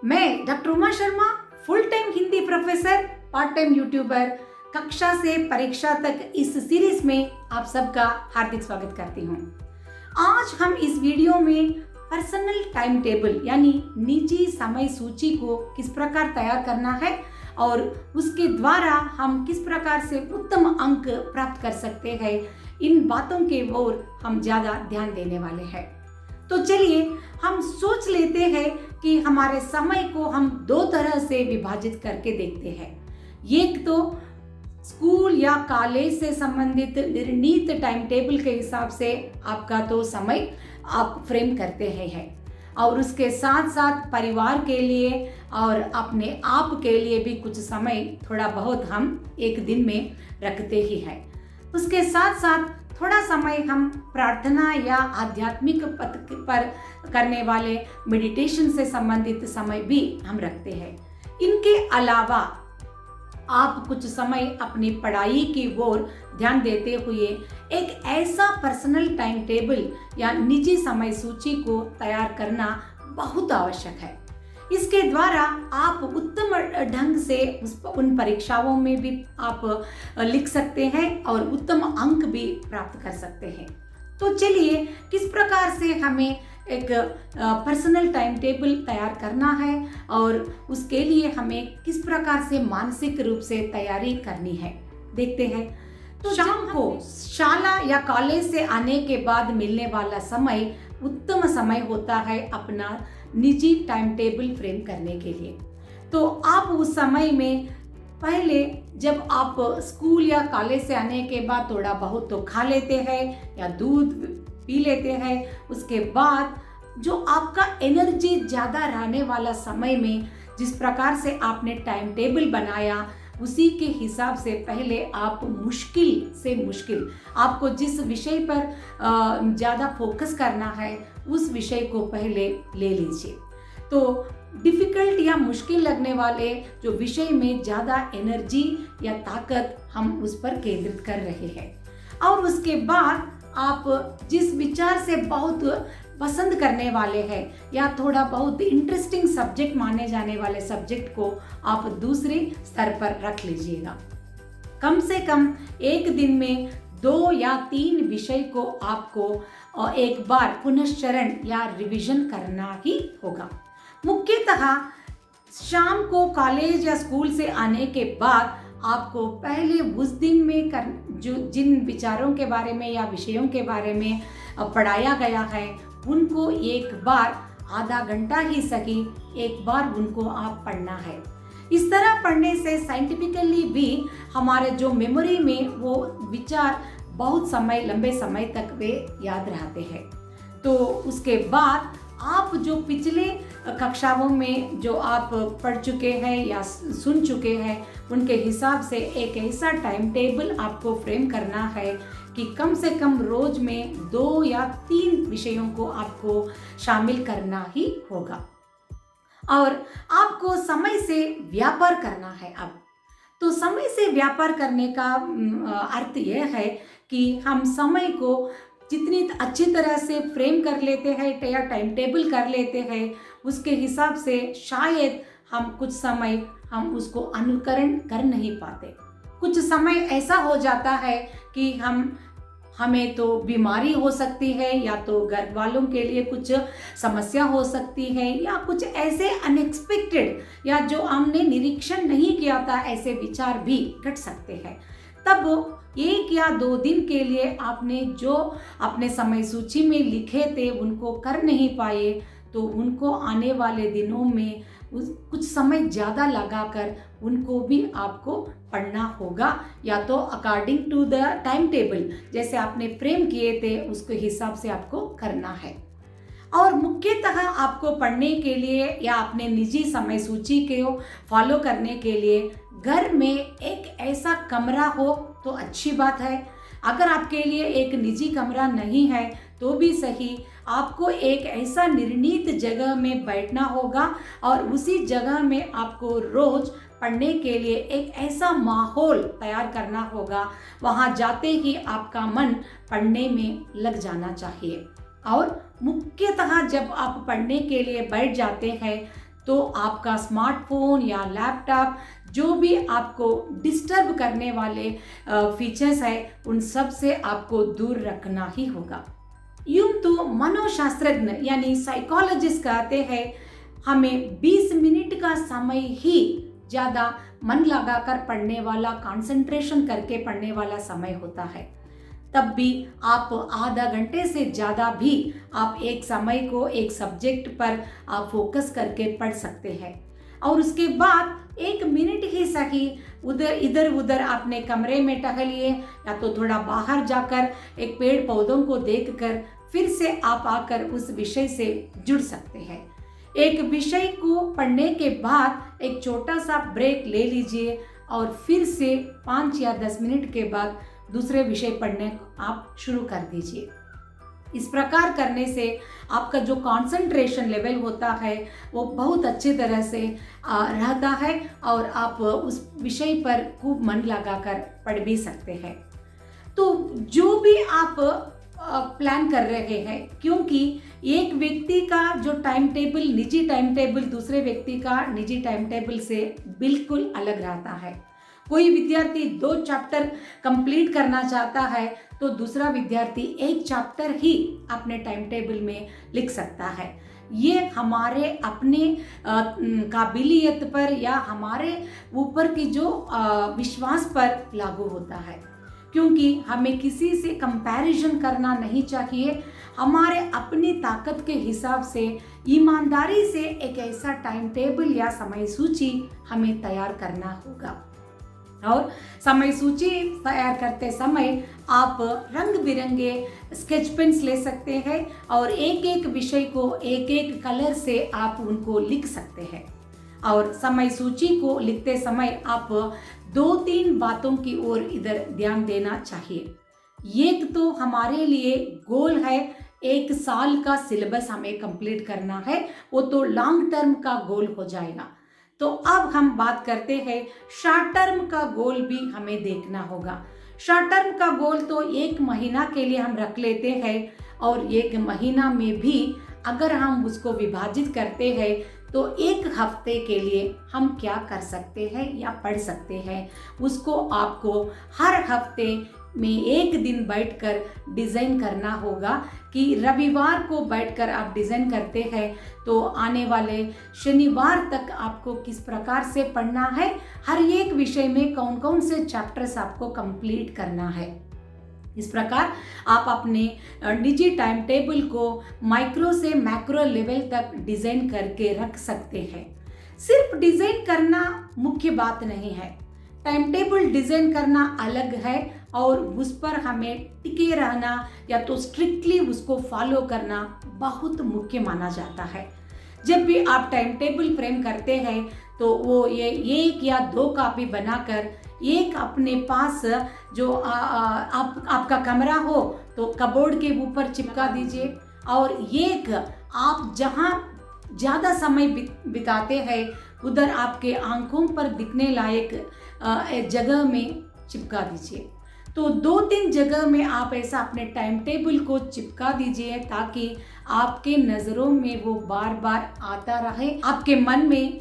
मैं doctor Uma Sharma, full time Hindi professor, part time YouTuber, कक्षा से परीक्षा तक इस सीरीज में आप सबका हार्दिक स्वागत करती हूँ। आज हम इस वीडियो में पर्सनल टाइम टेबल यानी निजी समय सूची को किस प्रकार तैयार करना है और उसके द्वारा हम किस प्रकार से उत्तम अंक प्राप्त कर सकते हैं, इन बातों के ओर हम ज़्यादा ध्यान देने वाले हैं। तो चलिए हम सोच लेते हैं कि हमारे समय को हम दो तरह से विभाजित करके देखते हैं। एक तो स्कूल या कॉलेज से संबंधित निर्णीत टाइम टेबल के हिसाब से आपका तो समय आप फ्रेम करते हैं और उसके साथ साथ परिवार के लिए और अपने आप के लिए भी कुछ समय थोड़ा बहुत हम एक दिन में रखते ही हैं। उसके साथ साथ थोड़ा समय हम प्रार्थना या आध्यात्मिक पथ पर करने वाले मेडिटेशन से संबंधित समय भी हम रखते हैं। इनके अलावा आप कुछ समय अपनी पढ़ाई की ओर ध्यान देते हुए एक ऐसा पर्सनल टाइम टेबल या निजी समय सूची को तैयार करना बहुत आवश्यक है। इसके द्वारा आप उत्तम ढंग से उन परीक्षाओं में भी आप लिख सकते हैं और उत्तम अंक भी प्राप्त कर सकते हैं। तो चलिए किस प्रकार से हमें एक पर्सनल टाइम टेबल तैयार करना है और उसके लिए हमें किस प्रकार से मानसिक रूप से तैयारी करनी है, देखते हैं। तो शाम को शाला या कॉलेज से आने के बाद मिलने वाला समय उत्तम समय होता है अपना निजी टाइम टेबल फ्रेम करने के लिए। तो आप उस समय में पहले जब आप स्कूल या कॉलेज से आने के बाद थोड़ा बहुत तो खा लेते हैं या दूध पी लेते हैं, उसके बाद जो आपका एनर्जी ज़्यादा रहने वाला समय में जिस प्रकार से आपने टाइम टेबल बनाया उसी के हिसाब से पहले आप मुश्किल से मुश्किल आपको जिस विषय पर ज़्यादा फोकस करना है उस विषय को पहले ले लीजिए। तो डिफ़िकल्ट या मुश्किल लगने वाले जो विषय में ज़्यादा एनर्जी या ताकत हम उस पर केंद्रित कर रहे हैं और उसके बाद आप जिस विचार से बहुत पसंद करने वाले हैं या थोड़ा बहुत इंटरेस्टिंग सब्जेक्ट माने जाने वाले सब्जेक्ट को आप दूसरे स्तर पर रख लीजिएगा। कम से कम एक दिन में 2 या 3 विषय को आपको एक बार पुनश्चरण या रिवीजन करना ही होगा। मुख्यतः शाम को कॉलेज या स्कूल से आने के बाद आपको पहले उस दिन में जो जिन विचारों के बारे में या विषयों के बारे में पढ़ाया गया है उनको एक बार आधा घंटा ही सही एक बार उनको आप पढ़ना है। इस तरह पढ़ने से साइंटिफिकली भी हमारे जो मेमोरी में वो विचार बहुत समय लंबे समय तक वे याद रहते हैं। तो उसके बाद आप जो पिछले कक्षाओं में जो आप पढ़ चुके हैं या सुन चुके हैं उनके हिसाब से एक ऐसा टाइम टेबल आपको फ्रेम करना है कि कम से कम रोज में 2 या 3 विषयों को आपको शामिल करना ही होगा और आपको समय से व्यापार करना है। अब तो समय से व्यापार करने का अर्थ यह है कि हम समय को जितनी अच्छी तरह से फ्रेम कर लेते हैं या टाइम टेबल कर लेते हैं उसके हिसाब से शायद हम कुछ समय हम उसको अनुकरण कर नहीं पाते। कुछ समय ऐसा हो जाता है कि हमें तो बीमारी हो सकती है या तो घर वालों के लिए कुछ समस्या हो सकती है या कुछ ऐसे अनएक्सपेक्टेड या जो हमने निरीक्षण नहीं किया था ऐसे विचार भी घट सकते हैं। तब 1 या 2 दिन के लिए आपने जो अपने समय सूची में लिखे थे उनको कर नहीं पाए तो उनको आने वाले दिनों में कुछ समय ज़्यादा लगाकर उनको भी आपको पढ़ना होगा या तो according to the time table जैसे आपने फ्रेम किए थे उसके हिसाब से आपको करना है। और मुख्यतः आपको पढ़ने के लिए या अपने निजी समय सूची को फॉलो करने के लिए घर में एक ऐसा कमरा हो तो अच्छी बात है। अगर आपके लिए एक निजी कमरा नहीं है तो भी सही, आपको एक ऐसा निर्णीत जगह में बैठना होगा और उसी जगह में आपको रोज पढ़ने के लिए एक ऐसा माहौल तैयार करना होगा। वहाँ जाते ही आपका मन पढ़ने में लग जाना चाहिए और मुख्यतः जब आप पढ़ने के लिए बैठ जाते हैं तो आपका स्मार्टफोन या लैपटॉप जो भी आपको डिस्टर्ब करने वाले फीचर्स है उन सब से आपको दूर रखना ही होगा। यूं तो मनोशास्त्रज्ञ यानी साइकोलॉजिस्ट कहते हैं हमें 20 मिनट का समय ही ज़्यादा मन लगाकर पढ़ने वाला, कंसंट्रेशन करके पढ़ने वाला समय होता है। तब भी आप आधा घंटे से ज़्यादा भी आप एक समय को एक सब्जेक्ट पर आप फोकस करके पढ़ सकते हैं। और उसके बाद 1 मिनट ही सही इधर उधर अपने कमरे में टहलिए या तो थोड़ा बाहर जाकर एक पेड़ पौधों को देखकर फिर से आप आकर उस विषय से जुड़ सकते हैं। एक विषय को पढ़ने के बाद एक छोटा सा ब्रेक ले लीजिए और फिर से 5 या 10 मिनट के बाद दूसरे विषय पढ़ने आप शुरू कर दीजिए। इस प्रकार करने से आपका जो कंसंट्रेशन लेवल होता है वो बहुत अच्छी तरह से रहता है और आप उस विषय पर खूब मन लगाकर पढ़ भी सकते हैं। तो जो भी आप प्लान कर रहे हैं, क्योंकि एक व्यक्ति का जो टाइम टेबल, निजी टाइम टेबल दूसरे व्यक्ति का निजी टाइम टेबल से बिल्कुल अलग रहता है। कोई विद्यार्थी 2 चैप्टर कंप्लीट करना चाहता है तो दूसरा विद्यार्थी 1 चैप्टर ही अपने टाइम टेबल में लिख सकता है। ये हमारे अपने काबिलियत पर या हमारे ऊपर की जो विश्वास पर लागू होता है, क्योंकि हमें किसी से कंपैरिजन करना नहीं चाहिए। हमारे अपनी ताकत के हिसाब से ईमानदारी से एक ऐसा टाइम टेबल या समय सूची हमें तैयार करना होगा। और समय सूची तैयार करते समय आप रंग बिरंगे स्केच पेन्स ले सकते हैं और एक एक विषय को एक एक कलर से आप उनको लिख सकते हैं। और समय सूची को लिखते समय आप 2-3 बातों की ओर इधर ध्यान देना चाहिए। एक तो हमारे लिए गोल है, 1 साल का सिलेबस हमें कंप्लीट करना है, वो तो लॉन्ग टर्म का गोल हो जाएगा। तो अब हम बात करते हैं शॉर्ट टर्म का गोल भी हमें देखना होगा। शॉर्ट टर्म का गोल तो 1 महीना के लिए हम रख लेते हैं और 1 महीना में भी अगर हम उसको विभाजित करते हैं तो 1 हफ्ते के लिए हम क्या कर सकते हैं या पढ़ सकते हैं, उसको आपको हर हफ्ते में 1 दिन बैठकर डिज़ाइन करना होगा। कि रविवार को बैठकर आप डिज़ाइन करते हैं तो आने वाले शनिवार तक आपको किस प्रकार से पढ़ना है, हर एक विषय में कौन कौन से चैप्टर्स आपको कंप्लीट करना है। इस प्रकार आप अपने निजी टाइम टेबल को माइक्रो से मैक्रो लेवल तक डिज़ाइन करके रख सकते हैं। सिर्फ डिज़ाइन करना मुख्य बात नहीं है, टाइम टेबल डिज़ाइन करना अलग है और उस पर हमें टिके रहना या तो स्ट्रिक्टली उसको फॉलो करना बहुत मुख्य माना जाता है। जब भी आप टाइम टेबल फ्रेम करते हैं तो वो ये 1 या 2 कॉपी बनाकर एक अपने पास जो आपका कमरा हो तो कबोर्ड के ऊपर चिपका दीजिए और एक आप जहाँ ज़्यादा समय बिताते हैं उधर आपके आंखों पर दिखने लायक जगह में चिपका दीजिए। तो 2-3 जगह में आप ऐसा अपने टाइम टेबल को चिपका दीजिए ताकि आपके नज़रों में वो बार बार आता रहे। आपके मन में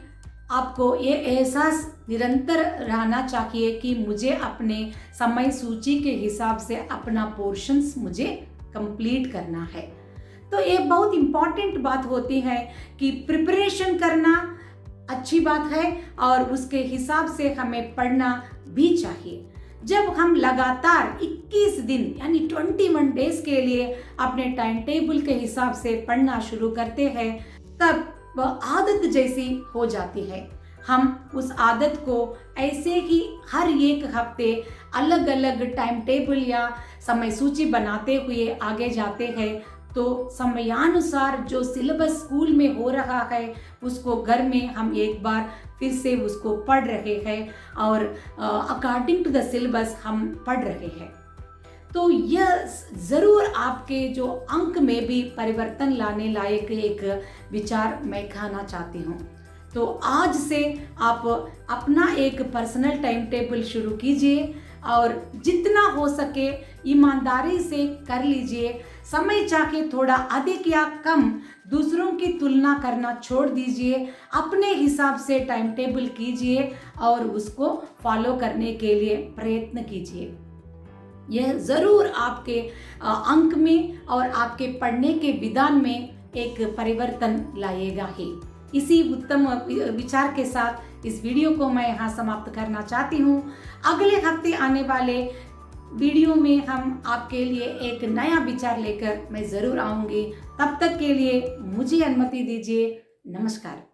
आपको ये एहसास निरंतर रहना चाहिए कि मुझे अपने समय सूची के हिसाब से अपना पोर्शंस मुझे कंप्लीट करना है। तो ये बहुत इम्पॉर्टेंट बात होती है कि प्रिपरेशन करना अच्छी बात है और उसके हिसाब से हमें पढ़ना भी चाहिए। जब हम लगातार 21 दिन यानी 21 डेज के लिए अपने टाइम टेबल के हिसाब से पढ़ना शुरू करते हैं तब वह आदत जैसी हो जाती है। हम उस आदत को ऐसे ही हर एक हफ्ते अलग अलग टाइम टेबल या समय सूची बनाते हुए आगे जाते हैं तो समयानुसार जो सिलेबस स्कूल में हो रहा है उसको घर में हम एक बार फिर से उसको पढ़ रहे हैं और अकॉर्डिंग टू द सिलेबस हम पढ़ रहे हैं। तो यह ज़रूर आपके जो अंक में भी परिवर्तन लाने लायक एक विचार मैं कहना चाहती हूँ। तो आज से आप अपना एक पर्सनल टाइम टेबल शुरू कीजिए और जितना हो सके ईमानदारी से कर लीजिए। समय चाहे थोड़ा अधिक या कम दूसरों की तुलना करना छोड़ दीजिए, अपने हिसाब से टाइम टेबल कीजिए और उसको फॉलो करने के लिए प्रयत्न कीजिए। यह ज़रूर आपके अंक में और आपके पढ़ने के विधान में एक परिवर्तन लाएगा ही। इसी उत्तम विचार के साथ इस वीडियो को मैं यहाँ समाप्त करना चाहती हूँ। अगले हफ्ते आने वाले वीडियो में हम आपके लिए एक नया विचार लेकर मैं ज़रूर आऊँगी। तब तक के लिए मुझे अनुमति दीजिए। नमस्कार।